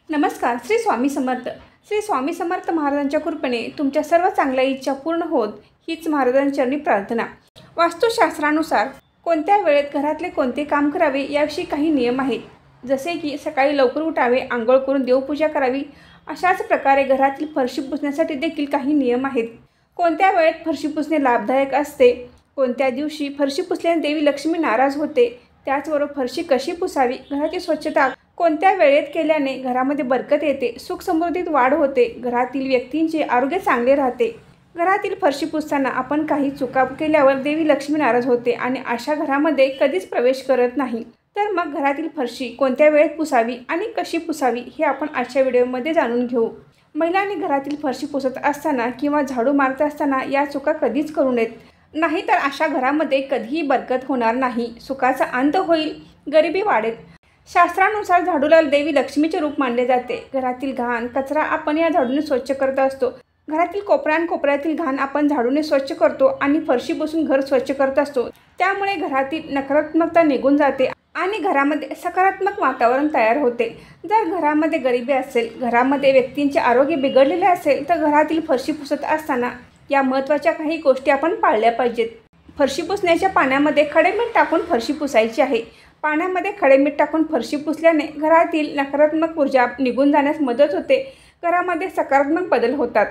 नमस्कार. श्री स्वामी समर्थ. श्री स्वामी समर्थ महाराजांच्या कृपेने तुमच्या सर्व चांगल्या इच्छा पूर्ण होत हीच महाराजांचरणी प्रार्थना. वास्तुशास्त्रानुसार कोणत्या वेळेत घरातले कोणते काम करावे याविषयी काही नियम आहेत. जसे की सकाळी लवकर उठावे, आंघोळ करून देवपूजा करावी. अशाच प्रकारे घरातील फरशी पुसण्यासाठी देखील काही नियम आहेत. कोणत्या वेळेत फरशी पुसणे लाभदायक असते, कोणत्या दिवशी फरशी पुसल्याने देवी लक्ष्मी नाराज होते, त्याचबरोबर फरशी कशी पुसावी, घराची स्वच्छता कोणत्या वेळेत केल्याने घरामध्ये बरकत येते, सुख समृद्धीत वाढ होते, घरातील व्यक्तींचे आरोग्य चांगले राहते. घरातील फरशी पुसताना आपण काही चुका केल्यावर देवी लक्ष्मी नाराज होते आणि अशा घरामध्ये कधीच प्रवेश करत नाही. तर मग घरातील फरशी कोणत्या वेळेत पुसावी आणि कशी पुसावी हे आपण आजच्या व्हिडिओमध्ये जाणून घेऊ. महिलांनी घरातील फरशी पुसत असताना किंवा झाडू मारत असताना या चुका कधीच करू नयेत. नाहीतर अशा घरामध्ये कधीही बरकत होणार नाही, सुखाचा अंत होईल, गरिबी वाढेल. शास्त्रानुसार झाडूला देवी लक्ष्मीचे रूप मानले जाते. घरातील घाण कचरा आपण या झाडूने स्वच्छ करत असतो. घरातील कोपऱ्यातील घाण आपण झाडूने स्वच्छ करतो आणि फरशी पुसून घर स्वच्छ करत असतो. त्यामुळे घरातील नकारात्मकता निघून जाते आणि घरामध्ये सकारात्मक वातावरण तयार होते. जर घरामध्ये गरिबी असेल, घरामध्ये व्यक्तींचे आरोग्य बिघडलेले असेल तर घरातील फरशी पुसत असताना या महत्त्वाच्या काही गोष्टी आपण पाळल्या पाहिजेत. फरशी पुसण्याच्या पाण्यामध्ये खडे मीठ टाकून फरशी पुसायची आहे. पाण्यामध्ये खडे मीठ टाकून फरशी पुसल्याने घरातील नकारात्मक ऊर्जा निघून जाण्यास मदत होते. घरामध्ये सकारात्मक बदल होतात.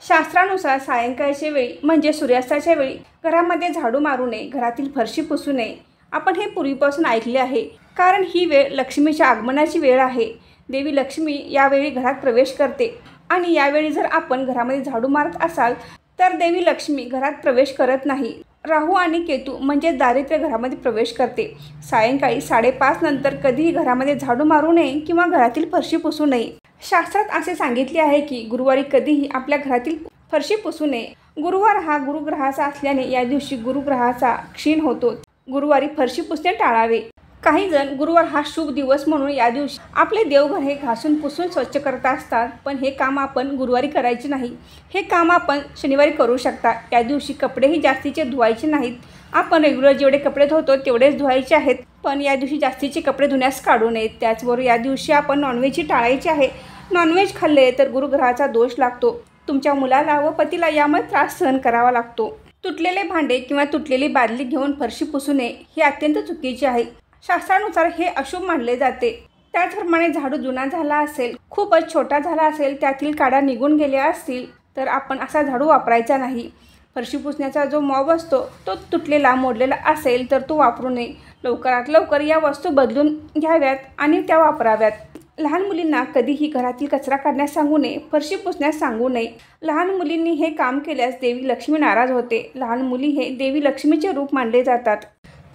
शास्त्रानुसार सायंकाळच्या वेळी म्हणजे सूर्यास्ताच्या वेळी घरामध्ये झाडू मारू नये, घरातील फरशी पुसू नये. आपण हे पूर्वीपासून ऐकले आहे, कारण ही वेळ लक्ष्मीच्या आगमनाची वेळ आहे. देवी लक्ष्मी यावेळी घरात प्रवेश करते आणि यावेळी जर आपण घरामध्ये झाडू मारत असाल तर देवी लक्ष्मी घरात प्रवेश करत नाही. राहू आणि केतू म्हणजे दारिद्र्य घरामध्ये प्रवेश करते. सायंकाळी 5:30 नंतर कधीही घरामध्ये झाडू मारू नये किंवा घरातील फरशी पुसू नये. शास्त्रात असे सांगितले आहे की गुरुवारी कधीही आपल्या घरातील फरशी पुसू नये. गुरुवार हा गुरुग्रहाचा असल्याने या दिवशी गुरुग्रहाचा क्षीण होतो. गुरुवारी फरशी पुसणे टाळावे. काही जण गुरुवार हा शुभ दिवस म्हणून या दिवशी आपले देवघर हे घासून पुसून स्वच्छ करत असतात, पण हे काम आपण गुरुवारी करायचे नाही. हे काम आपण शनिवारी करू शकता. या दिवशी कपडेही जास्तीचे धुवायचे नाहीत. आपण रेग्युलर जेवढे कपडे धुतो तेवढेच धुवायचे आहेत, पण या दिवशी जास्तीचे कपडे धुण्यास काढू नयेत. त्याचबरोबर या दिवशी आपण नॉनव्हेजही टाळायचे आहे. नॉनव्हेज खाल्ले तर गुरुग्रहाचा दोष लागतो. तुमच्या मुलाला व पतीला यामुळे त्रास सहन करावा लागतो. तुटलेले भांडे किंवा तुटलेली बादली घेऊन फरशी पुसू नये हे अत्यंत चुकीचे आहे. शास्त्रानुसार हे अशुभ मानले जाते. त्याचप्रमाणे झाडू जुना झाला असेल, खूपच छोटा झाला असेल, त्यातील काड्या निघून गेल्या असतील तर आपण असा झाडू वापरायचा नाही. फरशी पुसण्याचा जो मॉब असतो तो तुटलेला मोडलेला असेल तर तो वापरू नये. लवकरात लवकर या वस्तू बदलून घ्याव्यात आणि त्या वापराव्यात. लहान मुलींना कधीही घरातील कचरा काढण्यास सांगू नये, फरशी पुसण्यास सांगू नये. लहान मुलींनी हे काम केल्यास देवी लक्ष्मी नाराज होते. लहान मुली हे देवी लक्ष्मीचे रूप मानले जातात.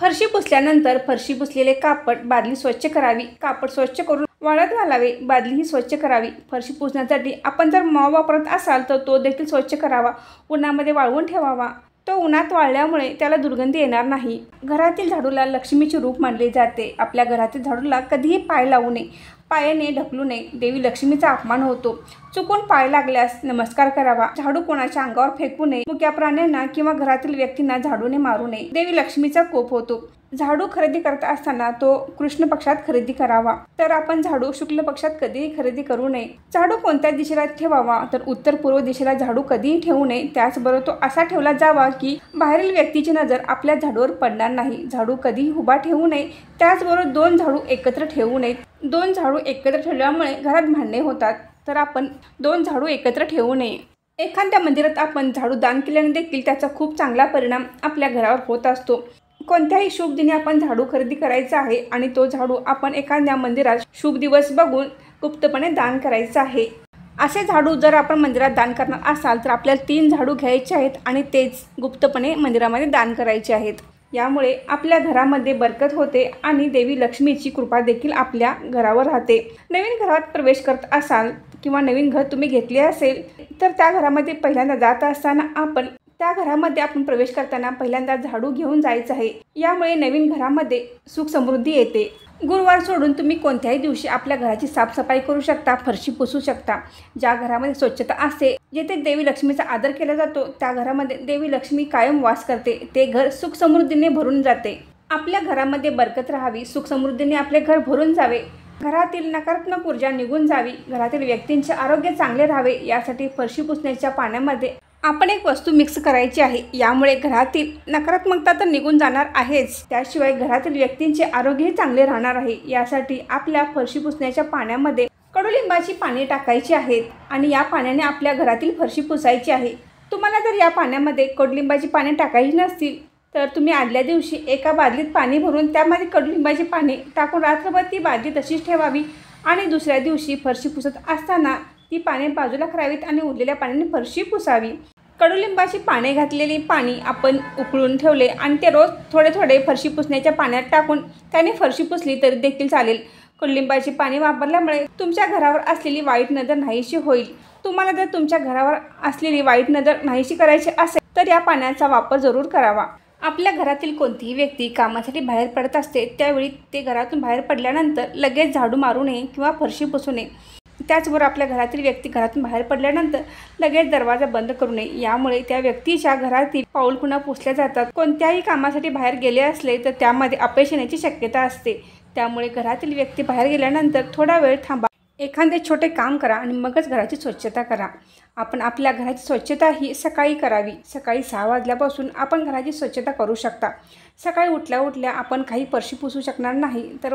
फरशी पुसल्यानंतर फरशी पुसलेले कापड बादली स्वच्छ करावी. कापड स्वच्छ करून वाळत घालावे. बादलीही स्वच्छ करावी. फरशी पुसण्यासाठी आपण जर मॉप वापरत असाल तर तो देखील स्वच्छ करावा. उन्हामध्ये वाळवून ठेवावा. तो उन्हात वाळल्यामुळे त्याला दुर्गंधी येणार नाही. घरातील झाडूला लक्ष्मीचे रूप मानले जाते. आपल्या घरातील झाडूला कधीही पाय लावू नये, पायाने ढकलू नये. देवी लक्ष्मीचा अपमान होतो. चुकून पाय लागल्यास नमस्कार करावा. झाडू कोणाच्या अंगावर फेकू नये. मुक्या प्राण्यांना किंवा घरातील व्यक्तींना झाडूने मारू नये. देवी लक्ष्मीचा कोप होतो. झाडू खरेदी करत असताना तो कृष्ण पक्षात खरेदी करावा, तर आपण झाडू शुक्ल पक्षात कधीही खरेदी करू नये. झाडू कोणत्या दिशेला ठेवावा तर उत्तर पूर्व दिशेला झाडू कधीही ठेवू नये. त्याचबरोबर तो असा ठेवला जावा की बाहेरील व्यक्तीची नजर आपल्या झाडूवर पडणार नाही. झाडू कधीही उभा ठेवू नये. त्याचबरोबर 2 झाडू एकत्र ठेवू नयेत. 2 झाडू एकत्र ठेवल्यामुळे घरात भांडणे होतात, तर आपण 2 झाडू एकत्र ठेवू नये. एखाद्या मंदिरात आपण झाडू दान केल्याने देखील त्याचा खूप चांगला परिणाम आपल्या घरावर होत असतो. कोणत्याही शुभ दिनी आपण झाडू खरेदी करायचा आहे आणि तो झाडू आपण एखाद्या मंदिरात शुभ दिवस बघून गुप्तपणे दान करायचा आहे. असे झाडू जर आपण मंदिरात दान करणार असाल तर आपल्याला 3 झाडू घ्यायचे आहेत आणि तेच गुप्तपणे मंदिरामध्ये दान करायचे आहेत. यामुळे आपल्या घरामध्ये बरकत होते आणि देवी लक्ष्मीची कृपा देखील आपल्या घरावर राहते. नवीन घरात प्रवेश करत असाल किंवा नवीन घर तुम्ही घेतले असेल तर त्या घरामध्ये पहिल्यांदा जात असताना त्या घरामध्ये आपण प्रवेश करताना पहिल्यांदा झाडू घेऊन जायचं आहे. यामुळे नवीन घरामध्ये सुख समृद्धी येते. गुरुवार सोडून तुम्ही कोणत्याही दिवशी आपल्या घराची साफसफाई करू शकता, फरशी पुसू शकता. ज्या घरामध्ये स्वच्छता असते, जेथे देवी लक्ष्मीचा आदर केला जातो, त्या घरामध्ये देवी लक्ष्मी कायम वास करते. ते घर सुख समृद्धीने भरून जाते. आपल्या घरामध्ये बरकत राहावी, सुख समृद्धीने आपले घर भरून जावे घरातील नकारात्मक ऊर्जा निघून जावी, घरातील व्यक्तींचे आरोग्य चांगले राहावे यासाठी फरशी पुसण्याच्या पाण्यामध्ये आपण एक वस्तू मिक्स करायची आहे। यामुळे घरातील नकारात्मकता तर निघून जाणार आहेच, त्याशिवाय घरातील व्यक्तींचे आरोग्यही चांगले राहणार आहे। यासाठी आपल्या फरशी पुसण्याच्या पाण्यामध्ये कडुलिंबाची पाने टाकायची आहेत आणि या पाण्याने आपल्या घरातील फरशी पुसायची आहे। तुम्हाला जर या पाण्यामध्ये कडुलिंबाची पाने टाकायची नसतील तर तुम्ही आदल्या दिवशी एका बादलीत पाणी भरून त्यामध्ये कडुलिंबाची पाने टाकून रात्रभर ती बादली तशीच ठेवावी आणि दुसऱ्या दिवशी फरशी पुसत असताना ती पाने बाजूला करावीत आणि उरलेल्या पाण्याने फरशी पुसावी। कडुलिंबाची पाने घातलेली पाणी आपण उकळून ठेवले आणि ते रोज थोडे थोडे फरशी पुसण्याच्या पाण्यात टाकून त्याने फरशी पुसली तरी देखील चालेल। कडुलिंबाची पाने वापरल्यामुळे तुमच्या घरावर असलेली वाईट नजर नाहीशी होईल। तुम्हाला जर तुमच्या घरावर असलेली वाईट नजर नाहीशी करायची असेल तर या पाण्याचा वापर जरूर करावा। आपल्या घरातील कोणतीही व्यक्ती कामासाठी बाहेर पडत असते त्यावेळी ते घरातून बाहेर पडल्यानंतर लगेच झाडू मारू नये किंवा फरशी पुसू नये। त्याचबरोबर आपल्या घरातील व्यक्ती घरातून बाहेर पडल्यानंतर लगेच दरवाजा बंद करू नये। यामुळे त्या व्यक्तीच्या घरातील पाऊल खुणा पुसल्या जातात। कोणत्याही कामासाठी बाहेर गेले असले तर त्यामध्ये अपयश येण्याची शक्यता असते। त्यामुळे घरातील व्यक्ती बाहेर गेल्यानंतर थोडा वेळ थांबा, एखादे छोटे काम करा आणि मगच घराची स्वच्छता करा। आपण आपल्या घराची स्वच्छता ही सकाळी करावी। सकाळी 6 वाजल्यापासून आपण घराची स्वच्छता करू शकता। सकाळी उठल्या उठल्या आपण काही फरशी पुसू शकणार नाही तर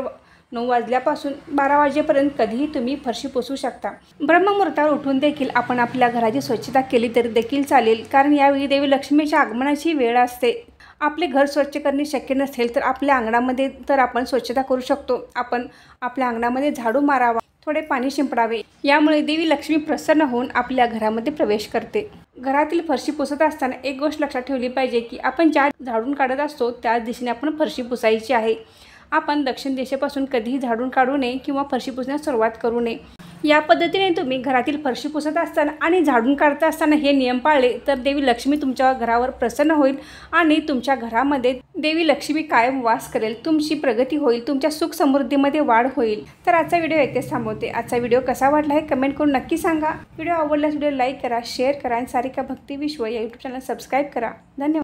9 वाजल्यापासून 12 वाजेपर्यंत कधीही तुम्ही फरशी पुसू शकता। ब्रह्ममुहूर्तावर उठून देखील आपण आपल्या घराची स्वच्छता केली तरी देखील चालेल, कारण यावेळी देवी लक्ष्मीच्या आगमनाची वेळ असते। आपले घर स्वच्छ करणे शक्य नसेल तर आपल्या अंगणामध्ये तर आपण स्वच्छता करू शकतो। आपण आपल्या अंगणामध्ये झाडू मारावा, थोडे पाणी शिंपडावे, यामुळे देवी लक्ष्मी प्रसन्न होऊन आपल्या घरामध्ये प्रवेश करते। घरातील फरशी पुसत असताना एक गोष्ट लक्षात ठेवली पाहिजे की आपण ज्या झाडून काढत असतो त्याच दिशेने आपण फरशी पुसायची आहे। आपण दक्षिण दिशेपासून कधीही झाडून काढू नये किंवा फरशी पुसण्यास सुरुवात करू नये। या पद्धतीने तुम्ही घरातील फरशी पुसत असताना आणि झाडून काढत असताना हे नियम पाळले तर देवी लक्ष्मी तुमच्या घरावर प्रसन्न होईल आणि तुमच्या घरामध्ये देवी लक्ष्मी कायम वास करेल। तुमची प्रगती होईल, तुमच्या सुख समृद्धीमध्ये वाढ होईल। तर आजचा व्हिडिओ येथेच थांबवते। आजचा व्हिडिओ कसा वाटला हे कमेंट करून नक्की सांगा। व्हिडिओ आवडल्यास व्हिडिओ लाईक करा, शेअर करा आणि सारिका भक्ती विश्व या यूट्यूब चॅनल सबस्क्राईब करा। धन्यवाद।